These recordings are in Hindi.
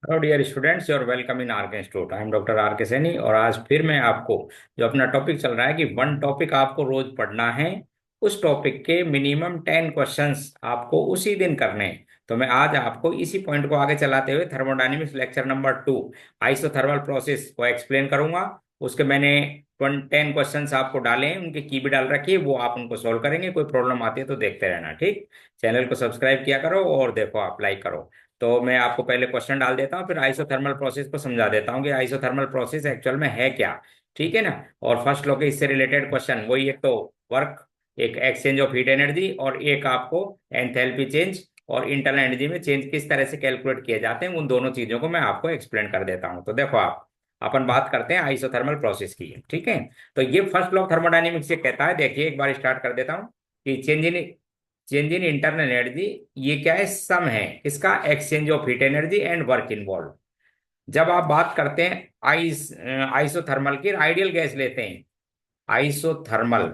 Hello dear students, your welcome in R K institute. I am doctor R K Saini और आज फिर मैं आपको जो अपना टॉपिक चल रहा है कि वन टॉपिक आपको रोज पढ़ना है, उस टॉपिक के मिनिमम 10 क्वेश्चंस आपको उसी दिन करने हैं। तो मैं आज आपको इसी पॉइंट को आगे चलाते हुए thermodynamics lecture number 2 isothermal process को एक्सप्लेन करूंगा। उसके मैंने 10 क्वेश्चंस आपको डाले हैं, उनके की भी डाल रखी है, वो आप उनको सोल्व करेंगे। कोई प्रॉब्लम आती है तो देखते रहना, ठीक। चैनल को सब्सक्राइब किया करो और देखो, आप लाइक करो। तो मैं आपको पहले क्वेश्चन डाल देता हूँ, फिर आइसोथर्मल प्रोसेस को समझा देता हूँ कि आइसोथर्मल प्रोसेस एक्चुअल में है क्या। ठीक है ना। और फर्स्ट लो के इससे रिलेटेड क्वेश्चन वही, एक तो वर्क, एक एक्सचेंज ऑफ हीट एनर्जी, और एक आपको एंथैल्पी चेंज और इंटरनल एनर्जी में चेंज किस तरह से कैलकुलेट किए जाते हैं, उन दोनों चीजों को मैं आपको एक्सप्लेन कर देता हूँ। तो देखो, आप अपन बात करते हैं आइसोथर्मल प्रोसेस की, ठीक है। तो ये फर्स्ट लॉ ऑफ थर्मोडायनेमिक्स ये कहता है, देखिए एक बार स्टार्ट कर देता हूँ कि चेंज इन इंटरनल एनर्जी, ये क्या है, सम है इसका exchange of heat energy and work involve. जब आप बात करते हैं आइसोथर्मल की, आइडियल गैस लेते हैं, आइसोथर्मल,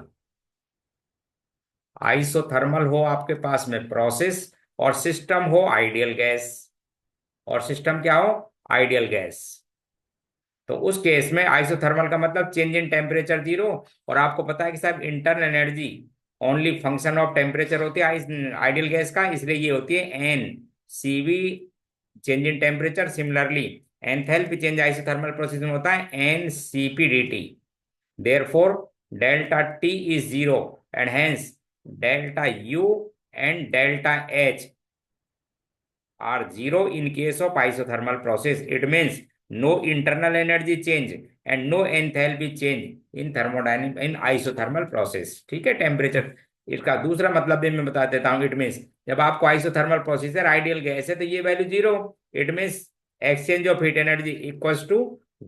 आइसोथर्मल हो आपके पास में प्रोसेस, और सिस्टम हो आइडियल गैस, और सिस्टम क्या हो, आइडियल गैस। तो उस केस में आइसोथर्मल का मतलब चेंज इन टेम्परेचर जीरो। और आपको पता है कि साहब internal energy only function of temperature होती है आइडियल गैस का, इसलिए ये होती है N CV, change in temperature. Similarly enthalpy change isothermal process में होता है N CP D T. Therefore delta T is zero and hence delta U and delta H are zero in case of isothermal process. It means no internal energy change and no enthalpy change in thermodynamic in isothermal process. ठीक है, टेम्परेचर। इसका दूसरा मतलब भी मैं बता देता हूँ। इट मीन्स जब आपको आइसोथर्मल प्रोसेस है, आइडियल गैस है, तो ये value zero. It means exchange of heat energy equals to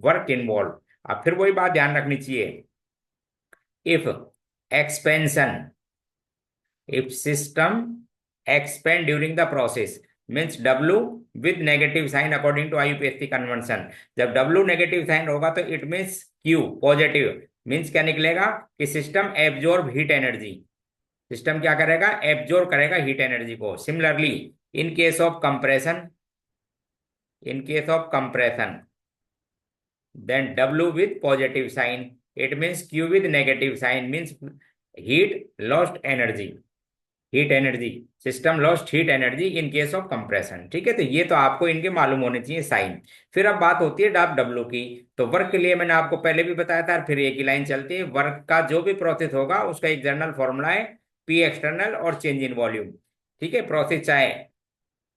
work involve. अब फिर वही बात ध्यान रखनी चाहिए, if expansion, if system expand during the process means W with negative sign according to IUPAC convention। जब W नेगेटिव साइन होगा तो it means Q positive. Means क्या निकलेगा कि system absorb heat energy, system क्या करेगा, एब्जॉर्ब करेगा हीट एनर्जी को। Similarly in case of compression, in case of compression then W with positive sign, it means Q with negative sign means heat lost energy, heat energy, system lost heat energy in case of compression. ठीक है, तो ये तो आपको इनके मालूम होने चाहिए साइन। फिर अब बात होती है डाब डब्ल्यू की। तो वर्क के लिए मैंने आपको पहले भी बताया था, फिर एक ही लाइन चलती है, वर्क का जो भी प्रोसेस होगा उसका एक जनरल फॉर्मूला है, पी एक्सटर्नल और चेंज इन वॉल्यूम। ठीक है, प्रोसेस चाहे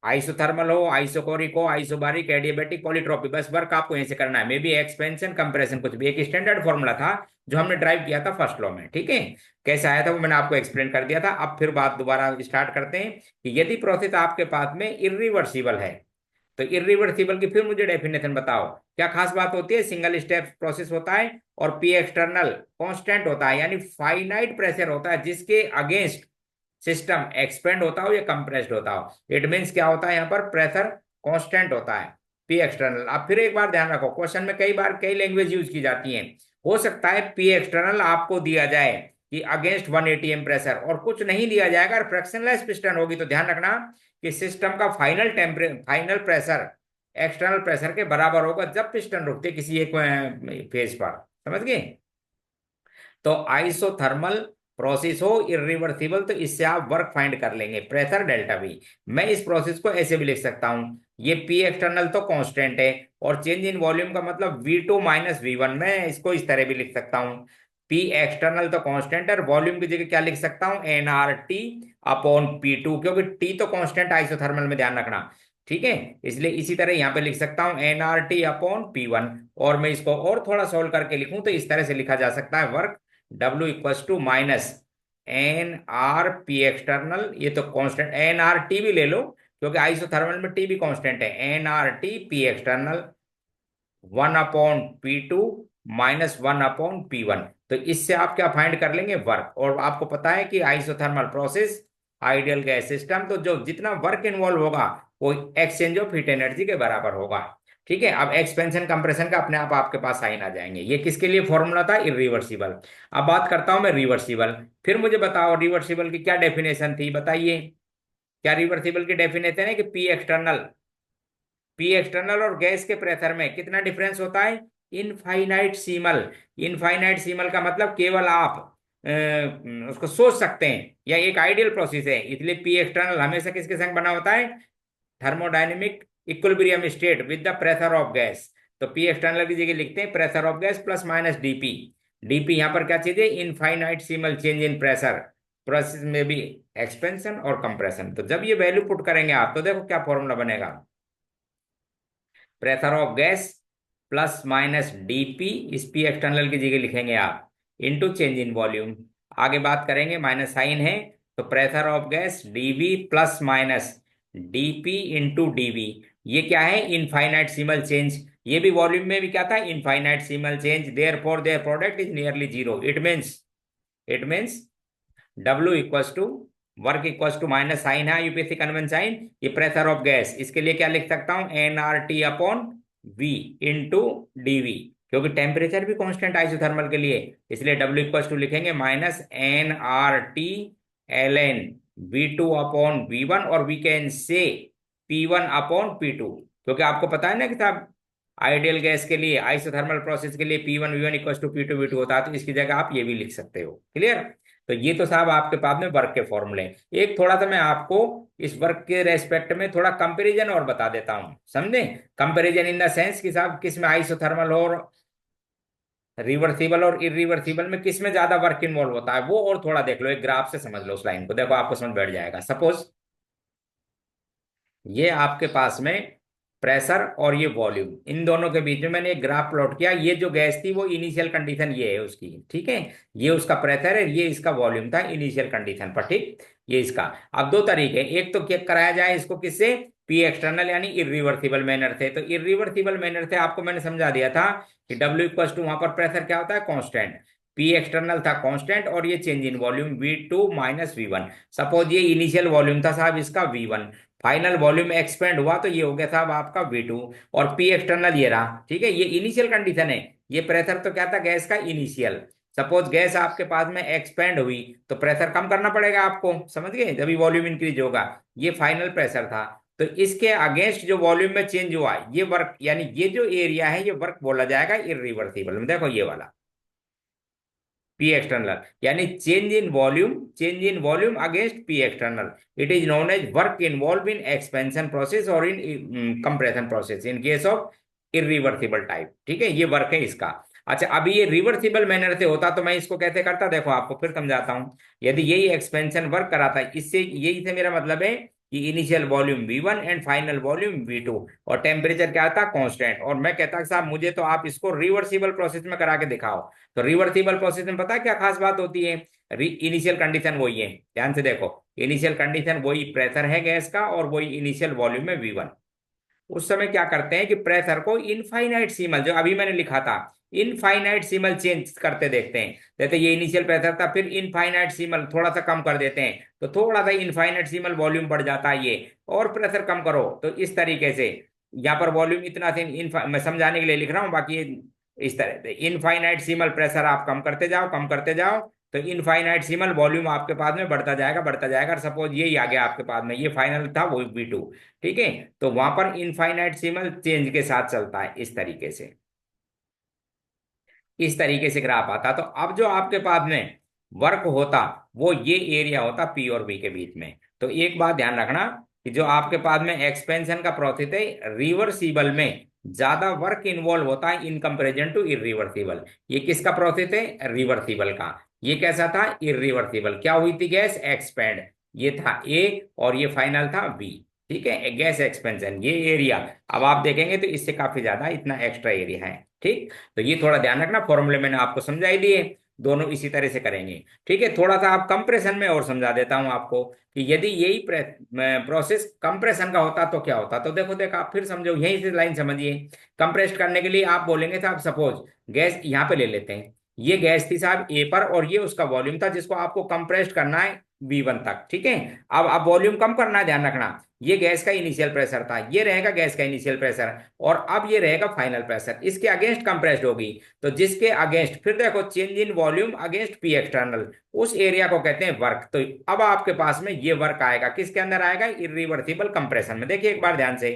आइसोथर्मल हो, आइसोकोरिक हो, आइसोबारिक, एडियाबैटिक, पॉलीट्रॉपिक, बस वर्क आपको यहीं से करना है। मे बी एक्सपेंशन, कंप्रेशन, कुछ भी। एक स्टैंडर्ड फॉर्मूला था जो हमने ड्राइव किया था फर्स्ट लॉ में। ठीक है, कैसे आया था वो मैंने आपको एक्सप्लेन कर दिया था। अब फिर बात दोबारा स्टार्ट करते हैं कि यदि प्रोसेस आपके पास में इरिवर्सिबल है, तो इरिवर्सिबल की फिर मुझे डेफिनेशन बताओ। क्या खास बात होती है, सिंगल स्टेप प्रोसेस होता है और पी एक्सटर्नल कांस्टेंट होता है, यानी फाइनाइट प्रेशर होता है जिसके अगेंस्ट सिस्टम एक्सपेंड होता हो या कंप्रेस्ड होता हो। इट मीन्स क्या होता है, यहाँ पर प्रेशर कांस्टेंट होता है, पी एक्सटर्नल। अब फिर एक बार ध्यान रखो, क्वेश्चन में कई बार कई लैंग्वेज यूज की जाती है। हो सकता है पी एक्सटर्नल आपको दिया जाए कि अगेंस्ट 1 एटीएम प्रेशर, और कुछ नहीं दिया जाएगा, और फ्रैक्शनलेस पिस्टन होगी तो ध्यान रखना कि सिस्टम का फाइनल प्रेशर एक्सटर्नल प्रेशर के बराबर होगा जब पिस्टन रुकते किसी एक फेज पर। समझ गए। तो आइसोथर्मल प्रोसेस हो इरिवर्सिबल, तो इससे आप वर्क फाइंड कर लेंगे, प्रेशर डेल्टा वी। मैं इस प्रोसेस को ऐसे भी लिख सकता हूं, ये पी एक्सटर्नल तो कांस्टेंट है, और चेंज इन वॉल्यूम का मतलब V2 माइनस V1। मैं इसको इस तरह भी लिख सकता हूं, पी एक्सटर्नल तो कांस्टेंट है, और वॉल्यूम की जगह क्या लिख सकता हूं, NRT अपॉन P2, क्योंकि टी तो कांस्टेंट आइसोथर्मल में, ध्यान रखना। ठीक है, इसलिए इसी तरह यहां पे लिख सकता हूं NRT अपॉन P1। और मैं इसको और थोड़ा सोल्व करके लिखूं तो इस तरह से लिखा जा सकता है, work W equals to minus N R P external, ये तो कांस्टेंट, एन आर टी भी ले लो क्योंकि आइसोथर्मल में टी भी कांस्टेंट है, N R T P external 1/P2 minus 1/P1। तो इससे आप क्या फाइंड कर लेंगे, वर्क। और आपको पता है कि isothermal process, ideal gas system, तो जो जितना वर्क इन्वॉल्व होगा वो एक्सचेंज ऑफ हीट एनर्जी के बराबर होगा। ठीक है, अब एक्सपेंशन कंप्रेशन का अपने आप आपके पास साइन आ जाएंगे। ये किसके लिए फॉर्मूला था, इरिवर्सिबल। अब बात करता हूं मैं रिवर्सिबल। फिर मुझे बताओ रिवर्सिबल की क्या डेफिनेशन थी, बताइए। क्या रिवर्सिबल की डेफिनेशन है कि पी एक्सटर्नल पी एक्सटर्नल और गैस के प्रेशर में कितना डिफरेंस होता है? इनफाइनाइटसीमल। इनफाइनाइटसीमल का मतलब केवल आप उसको सोच सकते हैं, या एक आइडियल प्रोसेस है, इसलिए पी एक्सटर्नल हमेशा किसके संग बना होता है? Thermodynamic equilibrium state with the pressure of gas. तो पी एक्सटर्नल की जगह लिखते हैं pressure of gas plus minus DP. DP यहाँ पर क्या चीज है? इनफाइनाइटसीमल चेंज इन प्रेशर, प्रोसेस में भी एक्सपेंशन और कंप्रेशन। तो जब ये वैल्यू पुट करेंगे आप, तो देखो क्या फॉर्मूला बनेगा, pressure of gas plus minus DP, इस पी एक्सटर्नल की जगह लिखेंगे आप, इनटू चेंज इन वॉल्यूम। आगे बात करेंगे, माइनस साइन है, तो pressure of gas DV plus minus DP into DV. ये क्या है? इनफाइनाइट सिमल चेंज। ये भी वॉल्यूम में भी क्या था? Infinitesimal change, therefore their product is nearly zero. It means W equals to work equals to minus sign है यूपीएससी कन्वेंशन साइन, ये प्रेशर ऑफ गैस, इसके लिए क्या लिख सकता हूं? N R T upon V into DV, क्योंकि टेम्परेचर भी कांस्टेंट आइसोथर्मल के लिए, इसलिए डब्ल्यू इक्वल्स टू लिखेंगे minus N R T L N V two upon V one, और वी कैन से P one upon P two, क्योंकि आपको पता है ना कि साहब आइडियल गैस के लिए, आइसोथर्मल प्रोसेस के लिए P one V one equal to P two V two होता है, तो इसकी जगह आप ये भी लिख सकते हो। क्लियर? तो ये तो साहब आपके पास में वर्क के फॉर्मूले। एक थोड़ा सा मैं आपको इस वर्क के रेस्पेक्ट में थोड़ा कंपैरिजन और बता देता हूं, समझे? कंपैरिजन इन द सेंस कि साहब किस में आइसोथर्मल और रिवर्सिबल और इरिवर्सिबल में किस में ज्यादा वर्क इन्वॉल्व होता है, वो और थोड़ा देख लो, एक ग्राफ से समझ लो उस लाइन को, देखो आपको समझ बैठ जाएगा। सपोज ये आपके पास में प्रेशर और ये वॉल्यूम, इन दोनों के बीच में मैंने एक ग्राफ प्लॉट किया। ये जो गैस थी वो इनिशियल कंडीशन ये है उसकी, ठीक है? ये उसका प्रेशर है, ये इसका वॉल्यूम था इनिशियल कंडीशन पर, ठीक? ये इसका। अब दो तरीके, एक तो क्या कराया जाए इसको, किससे? पी एक्सटर्नल यानी इरिवर्सिबल मैनर से। तो इरिवर्सिबल मैनर से आपको मैंने समझा दिया था कि डब्ल्यू इक्वल टू, वहां पर प्रेशर क्या होता है? कांस्टेंट। पी एक्सटर्नल था कांस्टेंट, और ये change in volume V two minus V one. Suppose ये इनिशियल वॉल्यूम था साहब इसका V one, final volume expand हुआ तो ये हो गया साहब आपका V2, और पी एक्सटर्नल ये रहा, ठीक है? ये इनिशियल कंडीशन है। ये प्रेशर तो क्या था गैस का? इनिशियल। सपोज गैस आपके पास में एक्सपेंड हुई तो प्रेशर कम करना पड़ेगा आपको, समझ गए? जब भी वॉल्यूम इंक्रीज होगा। ये फाइनल प्रेशर था, तो इसके अगेंस्ट जो वॉल्यूम में चेंज हुआ ये वर्क, यानी ये जो एरिया है ये वर्क बोला जाएगा इरिवर्सिबल। देखो ये वाला पी एक्सटर्नल यानी change in volume against P external, it is known as work involve in expansion process और in compression process in case of irreversible type, ठीक है? ये वर्क है इसका। अच्छा, अभी ये रिवर्सिबल मैनर से होता तो मैं इसको कैसे करता, देखो आपको फिर समझाता हूं। यदि यही एक्सपेंशन वर्क कराता, इससे यही से मेरा मतलब है कि initial volume V1 and final volume V2, और टेम्परेचर क्या था? कांस्टेंट। और मैं कहता कि साहब मुझे तो आप इसको रिवर्सिबल प्रोसेस में करा के दिखाओ। तो रिवर्सिबल प्रोसेस में पता है क्या खास बात होती है? इनिशियल कंडीशन वही है, ध्यान से देखो, इनिशियल कंडीशन वही प्रेशर है गैस का, और वही इनिशियल वॉल्यूम है V1। उस समय क्या करते हैं कि प्रेशर को इनफाइनाइट सीमल, जो अभी मैंने लिखा था, इनफाइनाइट सीमल चेंज करते देखते हैं। जैसे ये इनिशियल प्रेशर था, फिर इनफाइनाइट सीमल थोड़ा सा कम कर देते हैं, तो थोड़ा सा इनफाइनाइट सीमल वॉल्यूम बढ़ जाता है ये, और प्रेशर कम करो तो इस तरीके से। यहाँ पर वॉल्यूम इतना से मैं समझाने के लिए लिख रहा हूँ, बाकी इस तरह इनफाइनाइट सीमल प्रेशर आप कम करते जाओ, कम करते जाओ, तो इनफाइनाइट सीमल वॉल्यूम आपके पास में बढ़ता जाएगा, बढ़ता जाएगा। और सपोज यही आ गया आपके पास में, ये फाइनल था वो V2, ठीक है? तो वहां पर इनफाइनाइट सिमल चेंज के साथ चलता है इस तरीके से, इस तरीके से ग्राफ आता। तो अब जो आपके पास में वर्क होता वो ये एरिया होता P और V के बीच में। तो एक बात ध्यान रखना कि जो आपके पास में एक्सपेंशन का प्रोसेस है, रिवर्सिबल में ज्यादा वर्क इन्वॉल्व होता है इन कंपेरिजन टू इरिवर्सिबल। ये किसका प्रोसेस है? रिवर्सिबल का। ये कैसा था? इरिवर्सिबल। क्या हुई थी गैस? एक्सपेंड। ये था A, और ये फाइनल था V, ठीक है? गैस एक्सपेंशन ये एरिया, अब आप देखेंगे तो इससे काफी ज्यादा इतना एक्स्ट्रा एरिया है, ठीक? तो ये थोड़ा ध्यान रखना, फॉर्मूले मैंने आपको समझाई दिए, दोनों इसी तरह से करेंगे, ठीक है? थोड़ा सा आप कंप्रेशन में और समझा देता हूं आपको कि यदि यही प्रोसेस कंप्रेशन का होता तो क्या होता। तो देखो देखो आप फिर समझो, यहीं से लाइन समझिए। कंप्रेस करने के लिए आप बोलेंगे साहब, सपोज गैस यहाँ पे ले लेते हैं, ये गैस थी साहब A पर, और ये उसका वॉल्यूम था जिसको आपको कंप्रेस्ड करना है V1 तक, ठीक है? अब वॉल्यूम कम करना है, ध्यान रखना। ये गैस का इनिशियल प्रेशर था, ये रहेगा गैस का इनिशियल प्रेशर, और अब ये रहेगा फाइनल प्रेशर, इसके अगेंस्ट कंप्रेस्ड होगी। तो जिसके अगेंस्ट, फिर देखो change in volume against P external, उस एरिया को कहते हैं वर्क। तो अब आपके पास में ये वर्क आएगा, किसके अंदर आएगा? इरिवर्सिबल कंप्रेशन में। देखिए एक बार ध्यान से,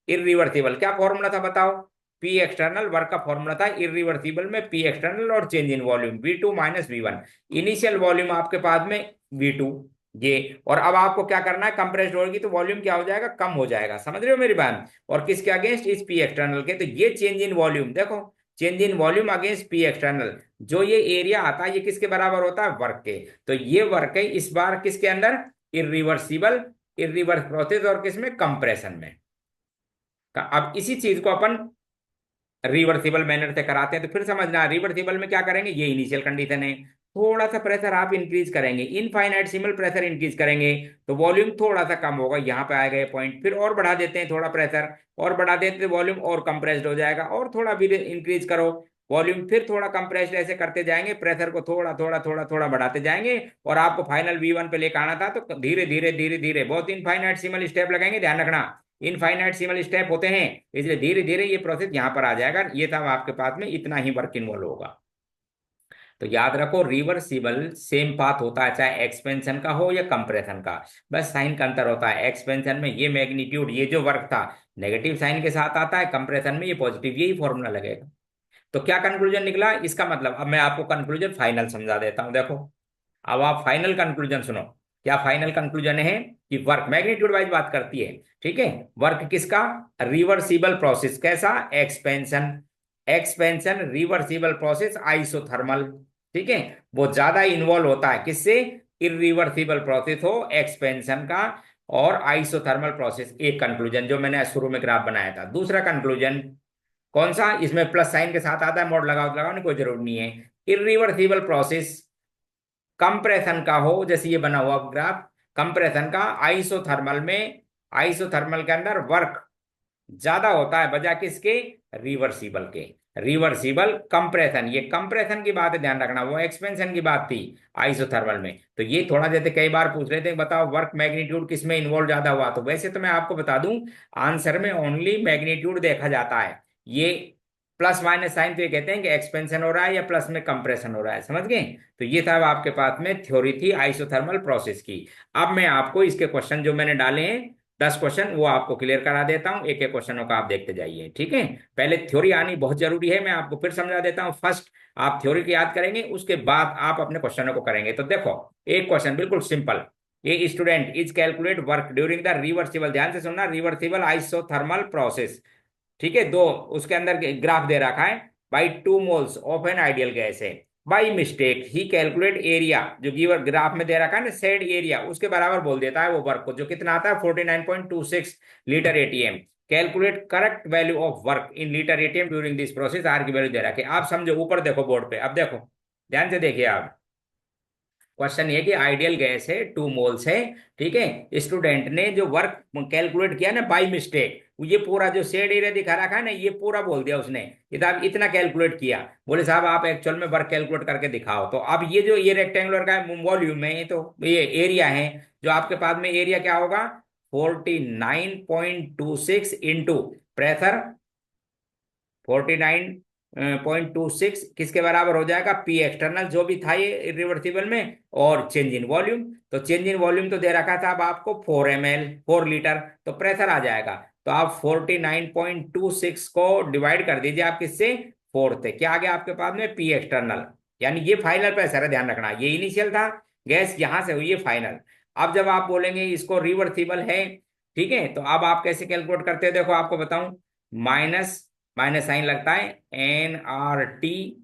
इरिवर्सिबल क्या फॉर्मूला था बताओ? पी एक्सटर्नल वर्क का फॉर्मूला था इरिवर्सिबल में पी एक्सटर्नल और change in volume V2 minus V1। Initial volume आपके पास में V2 ये, और अब आपको क्या करना है, कंप्रेस्ड होगी तो वॉल्यूम क्या हो जाएगा, कम हो जाएगा, समझ रहे हो मेरी बात? और किसके अगेंस्ट, इस पी एक्सटर्नल के। तो ये चेंज इन वॉल्यूम देखो, change in volume against P external, जो ये एरिया आता है ये किसके बराबर होता है, वर्क के। तो ये वर्क है इस बार किसके अंदर, इरिवर्सिबल, इरिवर्स प्रोसेस और किसमें, कंप्रेशन में। अब इसी चीज को अपन रिवर्सिबल मैनर से कराते हैं, तो फिर समझना रिवर्सिबल में क्या करेंगे, ये इनिशियल कंडीशन है, थोड़ा सा प्रेशर आप इंक्रीज करेंगे, इनफाइनाइटसिमल प्रेशर इंक्रीज करेंगे तो वॉल्यूम थोड़ा सा कम होगा, यहाँ पे आएगा ये पॉइंट, फिर और बढ़ा देते हैं थोड़ा प्रेशर, और बढ़ा देते हैं वॉल्यूम और कंप्रेस्ड हो जाएगा, और थोड़ा भी इंक्रीज करो वॉल्यूम, फिर थोड़ा कंप्रेस्ड, ऐसे करते जाएंगे, प्रेशर को थोड़ा थोड़ा थोड़ा थोड़ा बढ़ाते जाएंगे, और आपको फाइनल V1 पे लेकर आना था, तो धीरे धीरे धीरे धीरे बहुत इनफाइनाइटसिमल स्टेप लगाएंगे, ध्यान रखना इनफाइनाइटसिमल स्टेप होते हैं, इसलिए धीरे धीरे ये प्रोसेस यहाँ पर आ जाएगा, ये तब आपके पास में इतना ही वर्क इन्वॉल्व होगा। तो याद रखो रिवर्सिबल सेम पाथ होता है, चाहे एक्सपेंशन का हो या कंप्रेशन का, बस साइन का अंतर होता है, एक्सपेंशन में ये मैग्नीट्यूड, ये जो वर्क था नेगेटिव साइन के साथ आता है, कंप्रेशन में ये पॉजिटिव, यही फॉर्मूला लगेगा। तो क्या कंक्लूजन निकला इसका, मतलब अब मैं आपको कंक्लूजन फाइनल समझा देता हूं, देखो अब आप फाइनल कंक्लूजन सुनो। क्या फाइनल कंक्लूजन है कि वर्क मैग्नीट्यूड वाइज बात करती है, ठीक है, वर्क किसका, रिवर्सिबल प्रोसेस, कैसा, expansion, expansion reversible process isothermal, ठीक है, वो ज्यादा इन्वॉल्व होता है किससे, इरिवर्सिबल प्रोसेस हो एक्सपेंशन का और आइसोथर्मल प्रोसेस। एक कंक्लूजन जो मैंने शुरू में ग्राफ बनाया था। दूसरा कंक्लूजन कौन सा, इसमें प्लस साइन के साथ आता है, मोड लगाओ तो लगाओ, कोई जरूर नहीं है, इरिवर्सिबल प्रोसेस कंप्रेशन का हो, जैसे ये बना हुआ ग्राफ, कंप्रेशन का आइसोथर्मल में, आइसोथर्मल के अंदर वर्क ज्यादा होता है बजाय किसके, रिवर्सिबल के, रिवर्सिबल कंप्रेशन, ये कंप्रेशन की बात है ध्यान रखना, वो एक्सपेंशन की बात थी आइसोथर्मल में। तो ये थोड़ा जैसे कई बार पूछ रहे थे बताओ वर्क मैग्नीट्यूड किस में इन्वॉल्व ज्यादा हुआ, तो वैसे तो मैं आपको बता दूं आंसर में ओनली मैग्नीट्यूड देखा जाता है, ये प्लस माइनस साइन तो ये कहते हैं कि एक्सपेंशन हो रहा है या प्लस में कंप्रेशन हो रहा है, समझ गए? तो ये था आपके पास में थ्योरी थी आइसोथर्मल प्रोसेस की। अब मैं आपको इसके क्वेश्चन जो मैंने डाले हैं 10 क्वेश्चन, वो आपको क्लियर करा देता हूं, एक एक क्वेश्चनों का आप देखते जाइए, ठीक है। पहले थ्योरी आनी बहुत जरूरी है, मैं आपको फिर समझा देता हूं। फर्स्ट आप थ्योरी की याद करेंगे, उसके बाद आप अपने क्वेश्चनों को करेंगे। तो देखो एक क्वेश्चन बिल्कुल simple, a student is calculate work during the reversible, ध्यान से सुनना, रिवर्सिबल आइसोथर्मल प्रोसेस, ठीक है, दो उसके अंदर ग्राफ दे रखा है, by 2 moles of an ideal gas है, बाई मिस्टेक ही कैलकुलेट एरिया, जो गिवर ग्राफ में दे रखा है ना सेड एरिया, उसके बराबर बोल देता है वो वर्क को, जो कितना आता है 49.26 litre ATM. Calculate correct value of work in litre ATM during this process, R की वैल्यू दे रखा है, आप समझो, ऊपर देखो बोर्ड पे, अब देखो ध्यान से देखिए आप, क्वेश्चन ये कि आइडियल गैस है 2 मोल्स है, ठीक है, स्टूडेंट ने जो वर्क कैलकुलेट किया ना बाय मिस्टेक, ये पूरा जो शेड एरिया दिखा रखा है ना, ये पूरा बोल दिया उसने, इधर इतना कैलकुलेट किया, बोले साहब आप एक्चुअल में वर्क कैलकुलेट करके दिखाओ। तो अब ये जो ये रेक्टेंगुलर का वॉल्यूम है, ये तो ये एरिया है, जो आपके पास में एरिया क्या होगा, 49.26 इंटू प्रेशर, 49.26 किसके बराबर हो जाएगा, पी एक्सटर्नल जो भी था ये इरिवर्सिबल में, और चेंज इन वॉल्यूम, तो चेंज इन वॉल्यूम तो दे रखा था अब आपको 4 ml, 4 लीटर, तो प्रेशर आ जाएगा, तो आप 49.26 को डिवाइड कर दीजिए आप किससे, 4 से, क्या आ गया आपके पास में, पी एक्सटर्नल, यानी ये फाइनल प्रेशर है, ध्यान रखना, ये इनिशियल था, गैस यहां से हुई है फाइनल। अब जब आप बोलेंगे इसको रिवर्सिबल है, ठीक है, तो अब आप कैसे कैलकुलेट करते हैं, देखो आपको बताऊं, माइनस, माइनस साइन लगता है, NRT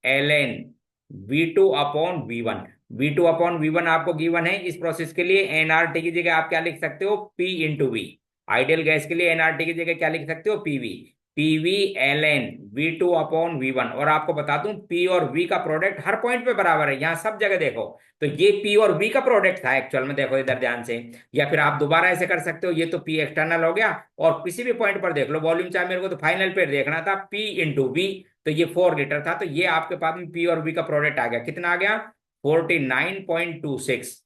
ln V2/V1, V2/V1 आपको गिवन है इस प्रोसेस के लिए, NRT की जगह आप क्या लिख सकते हो, P/V, आइडियल गैस के लिए NRT की जगह क्या लिख सकते हो, PV, PV ln V2/V1, और आपको बता दूं P और V का प्रोडक्ट हर पॉइंट पे बराबर है, यहां सब जगह देखो, तो ये P और V का प्रोडक्ट था एक्चुअल में, देखो इधर ध्यान से, या फिर आप दोबारा ऐसे कर सकते हो, ये तो P एक्सटर्नल हो गया, और किसी भी पॉइंट पर देख लो वॉल्यूम, चाहे मेरे को तो फाइनल पे देखना था, P/V, तो ये 4 लीटर था, तो ये आपके पास में P और V का प्रोडक्ट आ गया, कितना आ गया, 49.26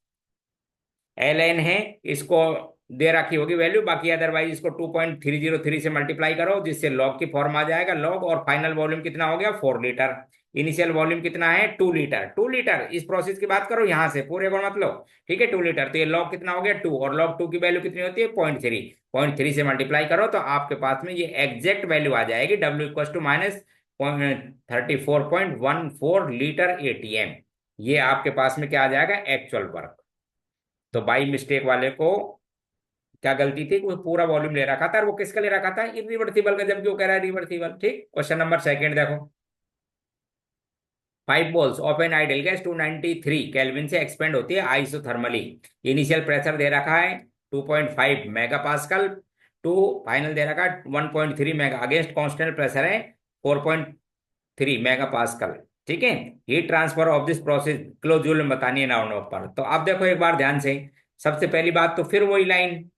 ln है, इसको दे रखी होगी वैल्यू, बाकी अदरवाइज इसको 2.303 से मल्टीप्लाई करो, जिससे लॉग की फॉर्म आ जाएगा, लॉग, और फाइनल वॉल्यूम कितना हो गया, 4 लीटर, इनिशियल वॉल्यूम कितना है 2 लीटर, 2 लीटर। इस प्रोसेस की बात करो, यहां से पूरे को मत लो, ठीक है 2 लीटर। तो ये लॉग कितना हो गया 2, और लॉग 2 की वैल्यू कितनी होती है 0.3, 0.3 से मल्टीप्लाई करो तो आपके पास में ये एग्जैक्ट वैल्यू आ जाएगी, W equal to minus 34.14 litre ATM। ये आपके पास में क्या आ जाएगा एक्चुअल वर्क। तो बाई मिस्टेक वाले को क्या गलती थी, वो पूरा वॉल्यूम ले रखा था, और वो किसका ले रखा था इरिवर्सिबल का, जबकि वो कह रहा है रिवर्सिबल। ठीक, क्वेश्चन नंबर सेकंड देखो। 5 moles of an ideal gas 293 kelvin से एक्सपेंड होती है आइसोथर्मली। इनिशियल प्रेशर दे रखा है 2.5 मेगापास्कल, टू फाइनल दे रखा है 1.3 मेगा, अगेंस्ट कांस्टेंट प्रेशर है 4.3 मेगापास्कल। ठीक है, heat transfer of this process kilo joule में बतानी है नाउन पर। तो अब देखो एक बार ध्यान से, सबसे पहली बात तो फिर वही लाइन,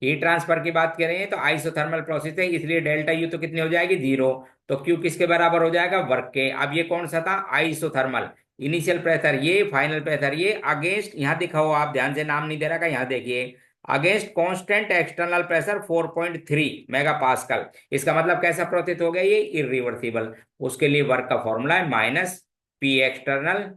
हीट ट्रांसफर की बात करें तो आइसोथर्मल प्रोसेस है, इसलिए डेल्टा यू तो कितनी हो जाएगी 0। तो क्यू किसके बराबर हो जाएगा वर्क के। अब ये कौन सा था आइसोथर्मल, इनिशियल प्रेशर ये, फाइनल प्रेशर ये, अगेंस्ट यहाँ दिखाओ आप ध्यान से, नाम नहीं दे रखा यहाँ देखिए, against constant external pressure 4.3 megapascal. इसका मतलब कैसा प्रोसेस हो गया ये इरिवर्सिबल। उसके लिए वर्क का फॉर्मूला है माइनस पी एक्सटर्नल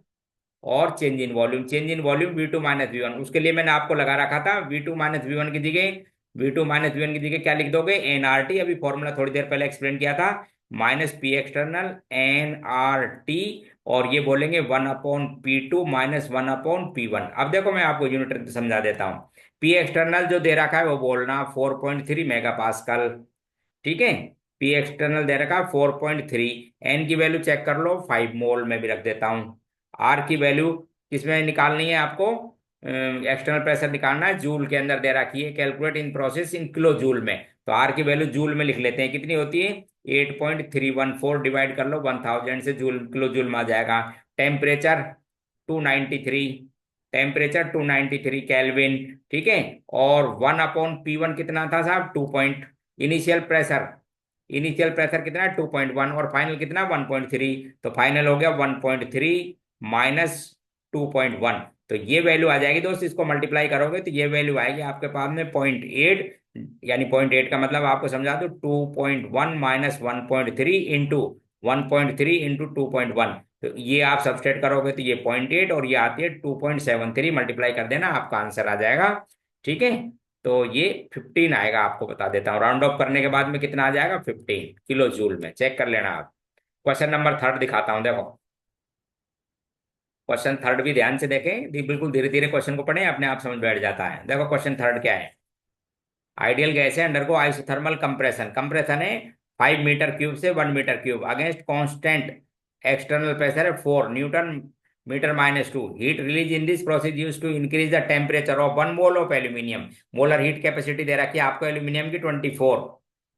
और change in volume, change in volume V2 - V1। उसके लिए मैंने आपको लगा रखा था V2 - V1 की जगह, V2 - V1 की जगह क्या लिख दोगे NRT, अभी फॉर्मूला थोड़ी देर पहले एक्सप्लेन किया था, माइनस पी एक्सटर्नल NRT, और ये बोलेंगे 1/P2 माइनस 1/P1। अब देखो मैं आपको यूनिट समझा देता हूँ। पी एक्सटर्नल जो दे रखा है वो बोलना 4.3 मेगापास्कल, ठीक है, पी एक्सटर्नल दे रखा है 4.3, एन की वैल्यू चेक कर लो 5 मोल में भी रख देता हूँ। आर की वैल्यू किसमें निकालनी है आपको, एक्सटर्नल प्रेशर निकालना है, जूल के अंदर दे रखी है, calculate in process in kilo joule में। तो आर की वैल्यू जूल में लिख लेते हैं, कितनी होती है 8.314, डिवाइड कर लो 1000 से, जूल किलो जूल में आ जाएगा। टेम्परेचर 293, टेम्परेचर 293 केल्विन, ठीक है, और 1/P1 कितना था साहब 2 point, initial pressure, initial pressure कितना है 2.1, और फाइनल कितना 1.3, तो फाइनल हो गया 1.3 माइनस 2.1। तो ये वैल्यू आ जाएगी दोस्त, इसको मल्टीप्लाई करोगे तो ये वैल्यू आएगी आपके पास में 0.8, यानी 0.8 का मतलब आपको समझा दो 2.1 माइनस 1.3 इंटू 1.3 इंटू 2.1। तो ये आप सब्सट्रेट करोगे तो ये 0.8, और ये आती है 2.73, मल्टीप्लाई कर देना आपका आंसर आ जाएगा। ठीक है, तो ये 15 आएगा, आपको बता देता हूँ, राउंड ऑफ करने के बाद में कितना आ जाएगा 15 किलो जूल में, चेक कर लेना आप। क्वेश्चन नंबर थर्ड दिखाता हूँ देखो। क्वेश्चन थर्ड भी ध्यान से देखें, बिल्कुल धीरे धीरे क्वेश्चन को पढ़ें, अपने आप समझ बैठ जाता है। देखो क्वेश्चन थर्ड क्या है, आइडियल गैस है अंडरगो आइसोथर्मल कंप्रेशन, कंप्रेशन है 5 मीटर क्यूब से 1 metre cube, against constant external pressure है 4 Nm/m-2। Heat release in this process use to increase the temperature of 1 mole of aluminium. Molar heat capacity दे रखी है आपको एल्यूमिनियम की 24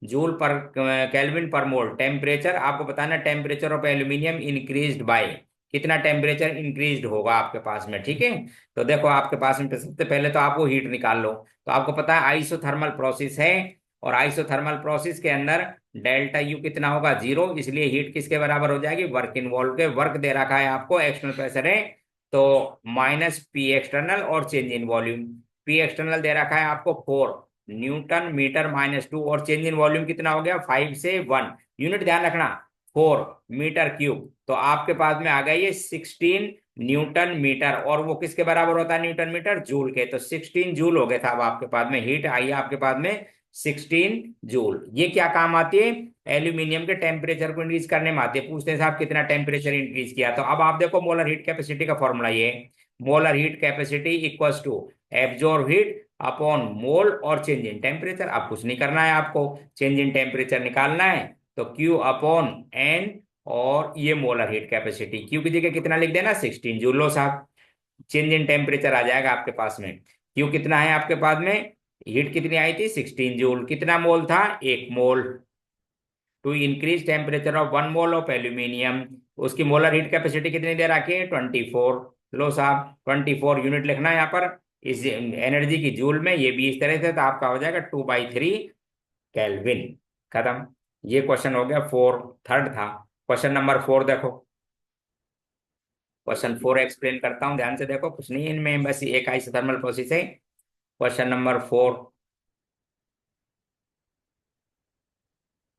जूल पर केल्विन पर मोल। टेम्परेचर आपको बताना, temperature of aluminium increased by, कितना टेम्परेचर इंक्रीज्ड होगा आपके पास में। ठीक है, तो देखो आपके पास में सबसे पहले तो आप वो हीट निकाल लो। तो आपको पता है आइसोथर्मल प्रोसेस है, और आइसोथर्मल प्रोसेस के अंदर डेल्टा यू कितना होगा 0, इसलिए हीट किसके बराबर हो जाएगी वर्क इन्वॉल्व के। वर्क दे रखा है आपको, एक्सटर्नल प्रेशर है तो माइनस पी एक्सटर्नल और change in volume. P external दे रखा है आपको 4 Nm/m-2, और चेंज इन वॉल्यूम कितना हो गया 5 से 1, यूनिट ध्यान रखना 4 मीटर क्यूब। तो आपके पास में आ गया ये 16 Nm, और वो किसके बराबर होता है Nm जूल के। तो 16 जूल हो गए था, अब आपके पास में हीट आई है आपके पास में 16 जूल। ये क्या काम आती है, एल्यूमिनियम के टेम्परेचर को इंक्रीज करने में आती है। पूछते हैं साहब कितना टेम्परेचर इंक्रीज किया, तो अब आप देखो मोलर हीट कैपेसिटी का फॉर्मूला ये, molar heat capacity equals to absorb heat upon mole और चेंज इन टेम्परेचर। अब कुछ नहीं करना है आपको, चेंज इन टेम्परेचर निकालना है, तो Q अपॉन एन, और ये मोलर हीट कैपेसिटी, Q की जगह कितना लिख देना 16 जूल। लो साहब, चेंज इन टेम्परेचर आ जाएगा आपके पास में। Q कितना है आपके पास में, हीट कितनी आई थी 16 जूल, कितना मोल था 1 mole, to increase temperature of 1 mole of aluminium. उसकी मोलर हीट कैपेसिटी कितनी दे रखी है 24। लो साहब 24 यूनिट लिखना है यहाँ पर, इस एनर्जी की जूल में, ये भी इस तरह से, तो आपका हो जाएगा 2/3 केल्विन। खत्म, ये क्वेश्चन हो गया फोर, थर्ड था। क्वेश्चन नंबर 4 देखो, क्वेश्चन 4 एक्सप्लेन करता हूँ, ध्यान से देखो, कुछ नहीं है इनमें, बस एक आइसोथर्मल प्रोसेस है। Question number 4,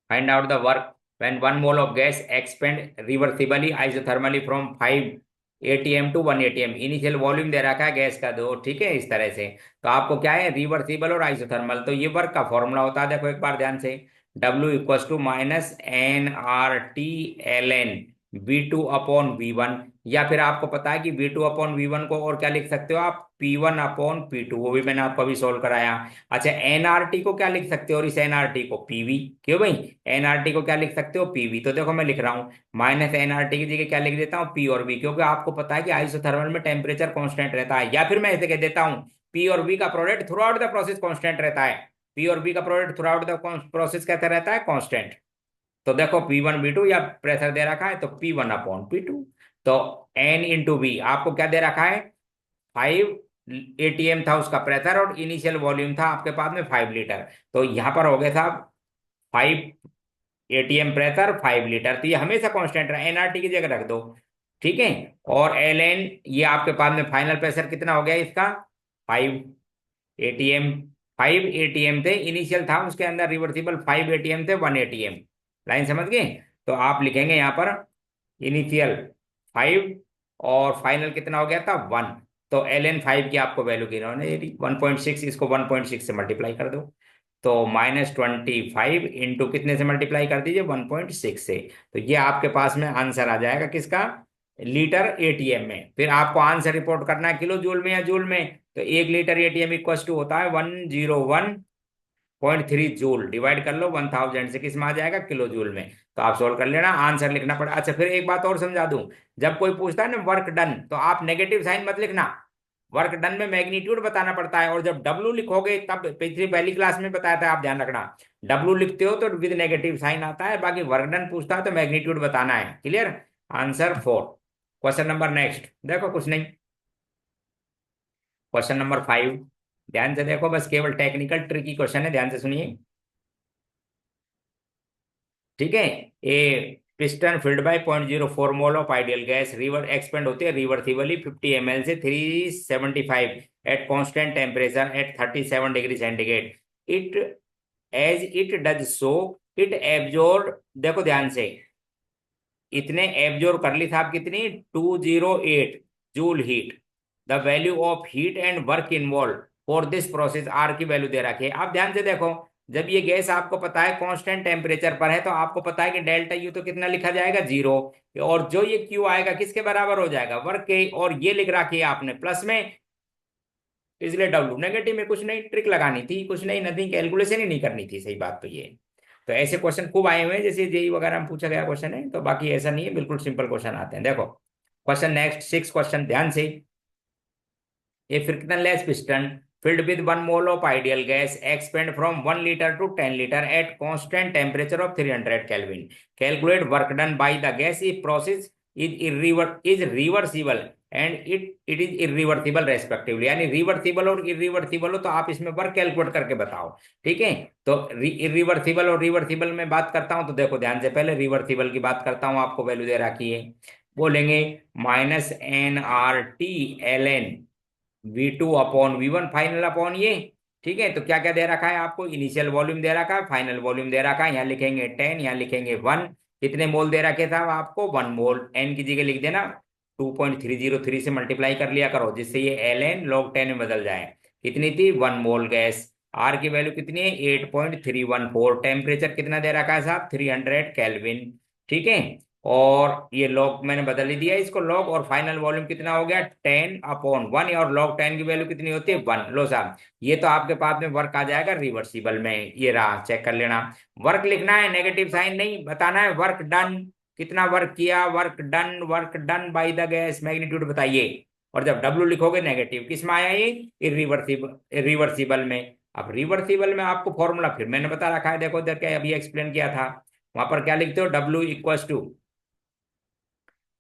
find out the work when 1 mole of gas expand reversibly isothermally from 5 atm to 1 atm, initial volume दे रखा है गैस का दो, ठीक है, इस तरह से। तो आपको क्या है, रिवर्सिबल और आइसोथर्मल, तो ये वर्क का फॉर्मूला होता है, देखो एक बार ध्यान से, W equal to minus N R T L N V2/V1, या फिर आपको पता है कि V2/V1 को और क्या लिख सकते हो आप, P1/P2, वो भी मैंने आपको अभी सोल्व कराया। अच्छा, एनआरटी को क्या लिख सकते हो, और इस एनआरटी को पीवी, क्यों भाई, एनआरटी को क्या लिख सकते हो, पीवी। तो देखो मैं लिख रहा हूँ माइनस एनआरटी की जगह क्या लिख देता हूँ, पी और वी, क्योंकि आपको पता है कि आइसोथर्मल में टेम्परेचर कांस्टेंट रहता है, या फिर मैं ऐसे कह देता हूँ पी और वी का product through out the process constant रहता है, पी और वी का product through out the process कैसा रहता है, कांस्टेंट। तो देखो P1 V2 या प्रेशर दे रखा है तो P1/P2, तो N इंटू वी आपको क्या दे रखा है, 5 ATM था उसका प्रेशर, और इनिशियल वॉल्यूम था आपके पास में 5 लीटर। तो यहाँ पर हो गया साहब 5 ATM प्रेशर 5 लीटर, तो ये हमेशा कांस्टेंट रहा, एनआरटी की जगह रख दो, ठीक है। और एल एन, ये आपके पास में फाइनल प्रेशर कितना हो गया इसका, 5 ATM, 5 ATM थे इनिशियल था उसके अंदर, रिवर्सिबल 5 ATM थे, 1 ATM, लाइन समझ गए। तो आप लिखेंगे यहाँ पर इनिशियल 5 और फाइनल कितना हो गया था 1, तो एल एन 5 की आपको वैल्यू गिना है 1.6, इसको 1.6 से मल्टीप्लाई कर दो, तो -25 इंटू कितने से मल्टीप्लाई कर दीजिए, 1.6 से। तो ये आपके पास में आंसर आ जाएगा किसका, लीटर एटीएम में। फिर आपको आंसर रिपोर्ट करना है किलो जूल में या जूल में, तो 1 लीटर एटीएम इक्वल टू होता है 101.3 जूल, डिवाइड कर लो 1000 से, किस में आ जाएगा, किलो जूल में। तो आप सोल्व कर लेना, आंसर लिखना पड़ा। अच्छा, फिर एक बात और समझा दूं, जब कोई पूछता है ना वर्क डन, तो आप नेगेटिव साइन मत लिखना, वर्क डन में मैग्नीट्यूड बताना पड़ता है, और जब डब्लू लिखोगे तब, पिछली पहली क्लास में बताया था, आप ध्यान रखना, डब्लू लिखते हो तो विद नेगेटिव साइन आता है, बाकी वर्क डन पूछता है तो मैग्नीट्यूड बताना है, clear. Answer 4। Question number next, देखो कुछ नहीं, क्वेश्चन नंबर 5, ध्यान से देखो, बस केवल टेक्निकल ट्रिकी क्वेश्चन है, ध्यान से सुनिए, ठीक है। A piston filled by 0.04 mole of ideal gas, रिवर एक्सपेंड होती है रिवर्सिबली 50 ml से 375 at constant temperature at 37 degree centigrade, it as it does so, it absorb, देखो ध्यान से, इतने एब्जॉर्ब कर ली साहब कितनी, 208 joule heat, the value of heat and work involve for this process, R की वैल्यू दे रखी है। आप ध्यान से देखो, जब ये गैस आपको पता है कांस्टेंट टेम्परेचर पर है, तो आपको पता है कि डेल्टा यू तो कितना लिखा जाएगा, 0, और जो ये क्यू आएगा किसके बराबर हो जाएगा, वर्क के, और ये लिख रखी है आपने प्लस में, इसलिए डब्लू नेगेटिव में, कुछ नहीं ट्रिक लगानी थी, कुछ नहीं, नथिंग, कैलकुलेशन ही नहीं करनी थी, सही बात तो ये। तो ऐसे क्वेश्चन खूब आए हुए हैं, जैसे जेई वगैरह में पूछा गया क्वेश्चन है, तो बाकी ऐसा नहीं है, बिल्कुल सिंपल क्वेश्चन आते हैं। देखो क्वेश्चन नेक्स्ट 6 क्वेश्चन, ध्यान से, ए frictionless piston filled with 1 mole of ideal gas expand from 1 liter to 10 liter at constant temperature of 300 Kelvin. Calculate work done by the gas if process is reversible and it is irreversible respectively, यानी रिवर्सिबल और इरिवर्सिबल हो तो आप इसमें वर्क कैलकुलेट करके बताओ, ठीक है। तो इरिवर्सिबल और रिवर्सिबल में बात करता हूं, तो देखो ध्यान से, पहले रिवर्सिबल की बात करता हूं, आपको वैल्यू दे रखी है, बोलेंगे -nRT/ln V2/V1 फाइनल अपॉन ये, ठीक है। तो क्या क्या दे रखा है आपको, इनिशियल वॉल्यूम दे रखा है, फाइनल वॉल्यूम दे रखा है, यहाँ लिखेंगे 10, यहाँ लिखेंगे 1, कितने मोल दे रखे था आपको, 1 मोल, एन की जगह लिख देना 2.303 से मल्टीप्लाई कर लिया करो, जिससे ये एल एन लॉग 10 में बदल जाए, कितनी थी 1 मोल गैस, आर की वैल्यू कितनी है 8.314, टेम्परेचर कितना दे रखा है साहब 300 केल्विन, ठीक है। और ये लॉग मैंने बदल ही दिया इसको लॉग, और फाइनल वॉल्यूम कितना हो गया 10/1, और लॉग 10 की वैल्यू कितनी होती है 1, लो साहब, ये तो आपके पास में वर्क आ जाएगा रिवर्सिबल में, ये रहा, चेक कर लेना। वर्क लिखना है, नेगेटिव साइन नहीं, बताना है वर्क डन, कितना वर्क किया, work done by the gas, magnitude बताइए, और जब डब्ल्यू लिखोगे नेगेटिव, किस में आया ये, इरिवर्सिबल में। अब रिवर्सिबल में आपको फॉर्मूला फिर मैंने बता रखा है, देखो इधर क्या अभी एक्सप्लेन किया था, वहां पर क्या लिखते हो, W equal to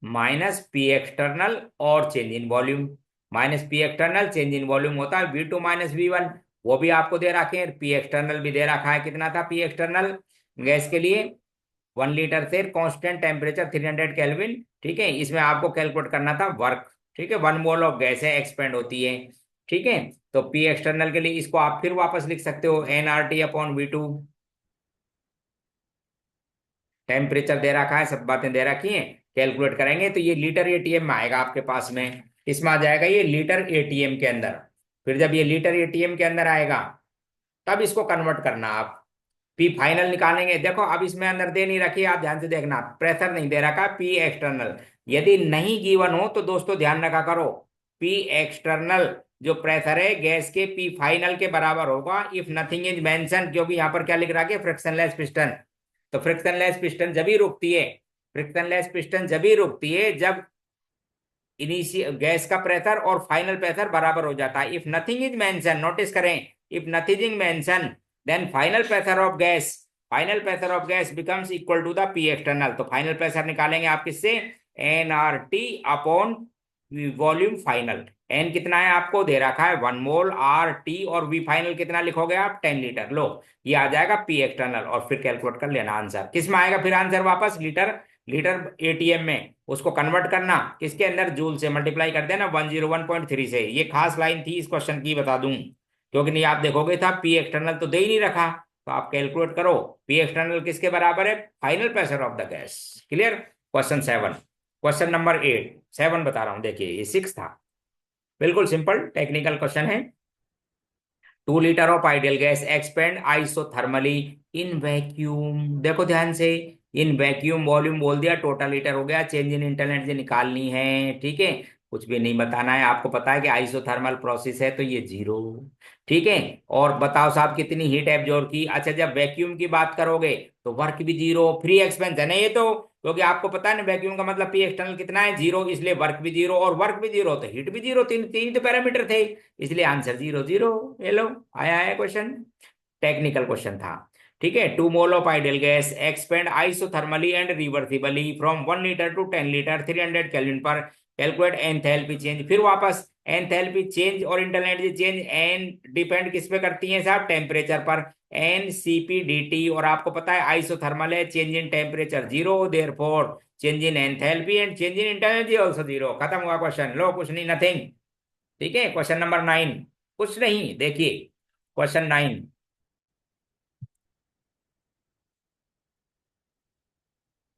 -P external और change in volume, -P external change in volume होता है V2 - V1, वो भी आपको दे रखे हैं, P एक्सटर्नल भी दे रखा है, कितना था P एक्सटर्नल गैस के लिए, 1 लीटर से कांस्टेंट टेम्परेचर 300 केल्विन, ठीक है। इसमें आपको कैलकुलेट करना था वर्क, ठीक है, 1 मोल ऑफ गैस है एक्सपेंड होती है, ठीक है। तो P एक्सटर्नल के लिए इसको आप फिर वापस लिख सकते हो nRT/V2, टेम्परेचर दे रखा है, सब बातें दे रखी हैं, कैलकुलेट करेंगे तो ये लीटर एटीएम में आएगा आपके पास में। इसमें आ जाएगा ये लीटर एटीएम के अंदर। फिर जब ये लीटर एटीएम के अंदर आएगा तब इसको कन्वर्ट करना आप। पी फाइनल निकालेंगे। देखो अब इसमें अंदर दे नहीं रखी, आप ध्यान से देखना, प्रेशर नहीं दे रखा, पी एक्सटर्नल। यदि नहीं गिवन हो तो दोस्तों ध्यान रखा करो, पी एक्सटर्नल जो प्रेशर है गैस के पी फाइनल के बराबर होगा इफ नथिंग इज मेंशन, क्योंकि यहाँ पर क्या लिख रहा है, फ्रिक्शनलेस पिस्टन। तो फ्रिक्शनलेस पिस्टन जब ही रुकती है, फ्रिक्शनलेस पिस्टन जब ही रुकती है जब इनिशियल गैस का प्रेशर और फाइनल प्रेशर बराबर हो जाता है। If nothing is mention, notice करें, if nothing is mention then final pressure of gas becomes equal to the P external. तो फाइनल प्रेशर निकालेंगे आप किससे, N R T upon volume final. N कितना है आपको दे रखा है 1 मोल, आर टी और वी फाइनल कितना लिखोगे आप 10 लीटर। लो ये आ जाएगा पी एक्सटर्नल और फिर कैलकुलेट कर लेना आंसर। किस में आएगा फिर आंसर वापस, लीटर, लीटर एटीएम में उसको कन्वर्ट करना किसके अंदर, जूल से मल्टीप्लाई कर देना 101.3 से। ये खास लाइन थी इस क्वेश्चन की, बता दूं, क्योंकि नहीं आप देखोगे था पी एक्सटर्नल तो दे ही नहीं रखा। तो आप कैलकुलेट करो पी एक्सटर्नल किसके बराबर है, final pressure of the gas. Clear. Question 7, question number 8, 7 बता रहा हूं, देखिए ये 6 था, बिल्कुल सिंपल टेक्निकल क्वेश्चन है। 2 litre of ideal gas expand isothermally in vacuum. देखो ध्यान से, इन वैक्यूम, वॉल्यूम बोल दिया, टोटल लीटर हो गया, चेंज इन इंटरनेट से निकालनी है, ठीक है, कुछ भी नहीं बताना है आपको, पता है कि आइसोथर्मल प्रोसेस है तो ये 0, ठीक है। और बताओ साहब कितनी हीट एब्जॉर्ब की। अच्छा जब वैक्यूम की बात करोगे तो वर्क भी 0, फ्री एक्सपेंस है ना ये तो, क्योंकि आपको पता है ना वैक्यूम का मतलब पी एक्सटर्नल कितना है 0, इसलिए वर्क भी 0 और वर्क भी 0 तो हीट भी 0, तीन तीन तो पैरामीटर थे, इसलिए आंसर 0 0। ये लो आया है क्वेश्चन, टेक्निकल क्वेश्चन था, ठीक है। 2 mole of ideal gas expand isothermally and reversibly from 1 litre to 10 litre 300 kelvin पर, कैलकुलेट एंथैल्पी चेंज। फिर वापस एंथैल्पी चेंज और इंटरनल चेंज, एन डिपेंड किस पे करती है साहब, टेम्परेचर पर, N C P D T, और आपको पता है आइसोथर्मल है, change in temperature 0, therefore change in enthalpy and change in internal also 0। खत्म हुआ क्वेश्चन, लो कुछ नहीं, नथिंग, ठीक है। क्वेश्चन नंबर 9, कुछ नहीं, देखिए क्वेश्चन 9,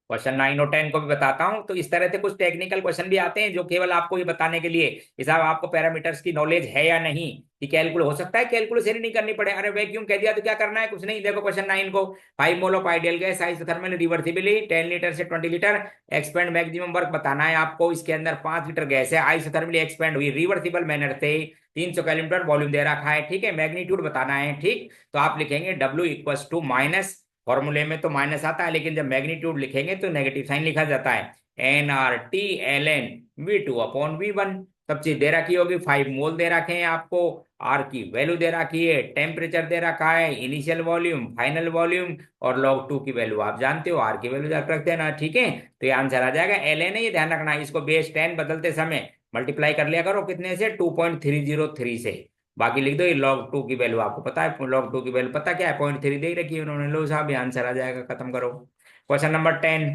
क्वेश्चन 9 और 10 को भी बताता हूं। तो इस तरह से कुछ टेक्निकल क्वेश्चन भी आते हैं जो केवल आपको ये बताने के लिए कि साहब आपको पैरामीटर्स की नॉलेज है या नहीं, कि कैलकुलेट हो सकता है कैलकुलेशन ही नहीं करनी पड़े, अरे वैक्यूम कह दिया तो क्या करना है, कुछ नहीं। देखो क्वेश्चन 9 को, 5 मोल of ideal gas isothermal reversibly 10 litre से 20 लीटर एक्सपेंड, मैक्सिमम वर्क बताना है आपको। इसके अंदर 5 लीटर गैस है, आइसोथर्मली एक्सपेंड हुई रिवर्सिबल मैनर से, 300 कैलोमीटर वॉल्यूम दे रखा है, ठीक है, मैग्नीट्यूड बताना है, ठीक। तो आप लिखेंगे डब्ल्यू इक्वल्स टू माइनस, फॉर्मूले में तो माइनस आता है लेकिन जब मैग्नीट्यूड लिखेंगे तो नेगेटिव साइन लिखा जाता है, N R T L N V2/V1। सब चीज दे रखी होगी, 5 मोल दे रखे हैं आपको, आर की वैल्यू दे रखी है, टेम्परेचर दे रखा है, इनिशियल वॉल्यूम, फाइनल वॉल्यूम, और log 2 की वैल्यू आप जानते हो, आर की वैल्यू रख देना, ठीक है। तो ये आंसर आ जाएगा एल एन है, ये ध्यान रखना, इसको बेस 10 बदलते समय मल्टीप्लाई कर लिया करो कितने से, 2.303 से, बाकी लिख दो ये log 2 की वैल्यू आपको पता है, log 2 की वैल्यू पता क्या है, 0.3 दे रखी है उन्होंने, लो साहब ये आंसर आ जाएगा, खत्म करो। क्वेश्चन नंबर 10,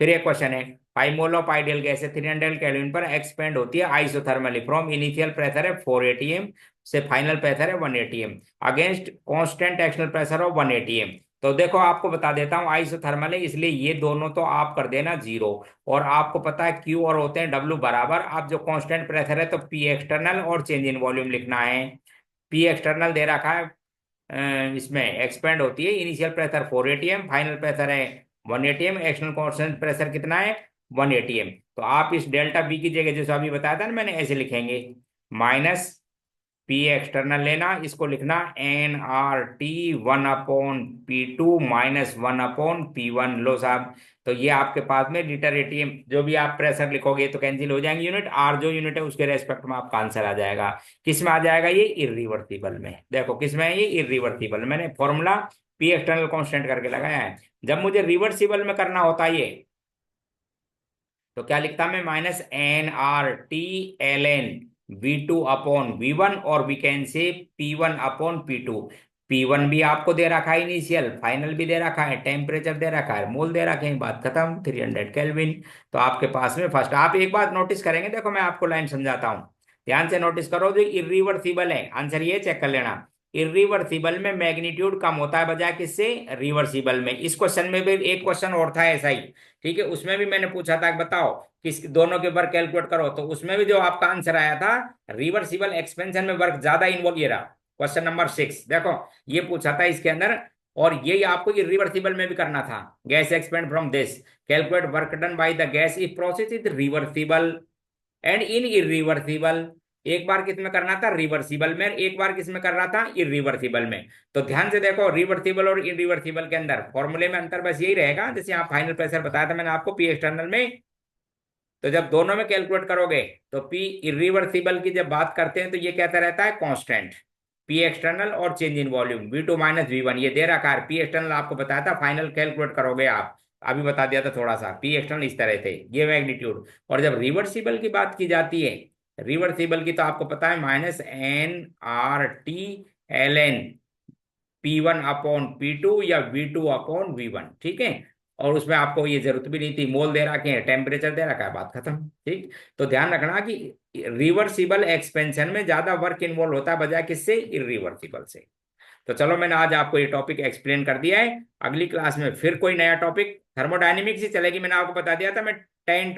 फिर एक क्वेश्चन है, 5 मोल ऑफ आइडियल गैस है 300 केल्विन पर एक्सपेंड होती है आइसोथर्मली फ्रॉम, इनिशियल प्रेशर है 4 एटीएम से फाइनल प्रेशर है 1 ATM against constant external pressure of 1 ATM. तो देखो आपको बता देता हूँ आइसोथर्मल है इसलिए ये दोनों तो आप कर देना 0, और आपको पता है क्यू और होते हैं डब्ल्यू बराबर, आप जो कांस्टेंट प्रेशर है तो पी एक्सटर्नल और चेंज इन वॉल्यूम लिखना है। पी एक्सटर्नल दे रखा है, इसमें एक्सपेंड होती है, initial pressure 4 ATM, final pressure है 1 एटीएम, एक्सटर्नल कांस्टेंट प्रेशर कितना है 1 एटीएम। तो आप इस डेल्टा बी की जगह जैसे अभी बताया था ना मैंने, ऐसे लिखेंगे, माइनस पी एक्सटर्नल लेना, इसको लिखना N R T 1/P2 minus 1/P1। लो साहब, तो ये आपके पास में लीटर एटीएम, जो भी आप प्रेशर लिखोगे तो कैंसिल हो जाएंगे यूनिट, आर जो यूनिट है उसके रेस्पेक्ट में आपका आंसर आ जाएगा। किस में आ जाएगा ये, इरिवर्सिबल में। देखो किस में है ये, इरिवर्सिबल, मैंने फॉर्मूला पी एक्सटर्नल कांस्टेंट करके लगाया है। जब मुझे रिवर्सिबल में करना होता है ये, तो क्या लिखता मैं, -nRT ln V2/V1, और वी कैन से P1/P2। P1 भी आपको दे रखा है, इनिशियल फाइनल भी दे रखा है, टेम्परेचर दे रखा है, मोल दे रखे हैं, बात खत्म, 300 केल्विन। तो आपके पास में फर्स्ट, आप एक बात नोटिस करेंगे, देखो मैं आपको लाइन समझाता हूँ, ध्यान से नोटिस करो, जो इरिवर्सिबल है, आंसर ये चेक कर लेना, इरिवर्सिबल में मैग्नीट्यूड कम होता है बजाय किससे, रिवर्सिबल में। इस क्वेश्चन में भी एक क्वेश्चन और था ऐसा ही, ठीक है, उसमें भी मैंने पूछा था कि बताओ किस दोनों के वर्क कैलकुलेट करो, तो उसमें भी जो आपका आंसर आया था रिवर्सिबल एक्सपेंशन में वर्क ज्यादा इन्वॉल्व, ये रहा क्वेश्चन नंबर 6, देखो ये पूछा था इसके अंदर। और यही आपको इरिवर्सिबल में भी करना था, gas expand from this, calculate work done by the gas if process is reversible and in irreversible. एक बार किस में करना था, रिवर्सिबल में, एक बार किस में कर रहा था, इरिवर्सिबल में। तो ध्यान से देखो, रिवर्सिबल और इरिवर्सिबल के अंदर फॉर्मूले में अंतर बस यही रहेगा, जैसे यहाँ फाइनल प्रेशर बताया था मैंने आपको पी एक्सटर्नल में। तो जब दोनों में कैलकुलेट करोगे तो पी इरिवर्सिबल की जब बात करते हैं तो ये कहता रहता है कांस्टेंट, पी एक्सटर्नल और change in volume V2 minus V1 ये दे रखा है। पी एक्सटर्नल आपको बताया था, फाइनल कैलकुलेट करोगे आप, अभी बता दिया था थोड़ा सा, पी एक्सटर्नल इस तरह थे ये मैग्नीट्यूड। और जब रिवर्सिबल की बात की जाती है, रिवर्सिबल की तो आपको पता है -NRT ln P1/P2 या V2/V1, ठीक है। और उसमें आपको ये जरूरत भी नहीं थी, मोल दे रखे हैं, टेम्परेचर दे रखा है, बात खत्म, ठीक। तो ध्यान रखना कि रिवर्सिबल एक्सपेंशन में ज्यादा वर्क इन्वॉल्व होता है बजाय किससे, इरिवर्सिबल से। तो चलो मैंने आज आपको ये टॉपिक एक्सप्लेन कर दिया है, अगली क्लास में फिर कोई नया टॉपिक थर्मोडायनेमिक्स ही चलेगी। मैंने आपको बता दिया था मैं 10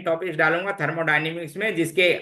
टॉपिक्स डालूंगा थर्मोडायनेमिक्स में, जिसके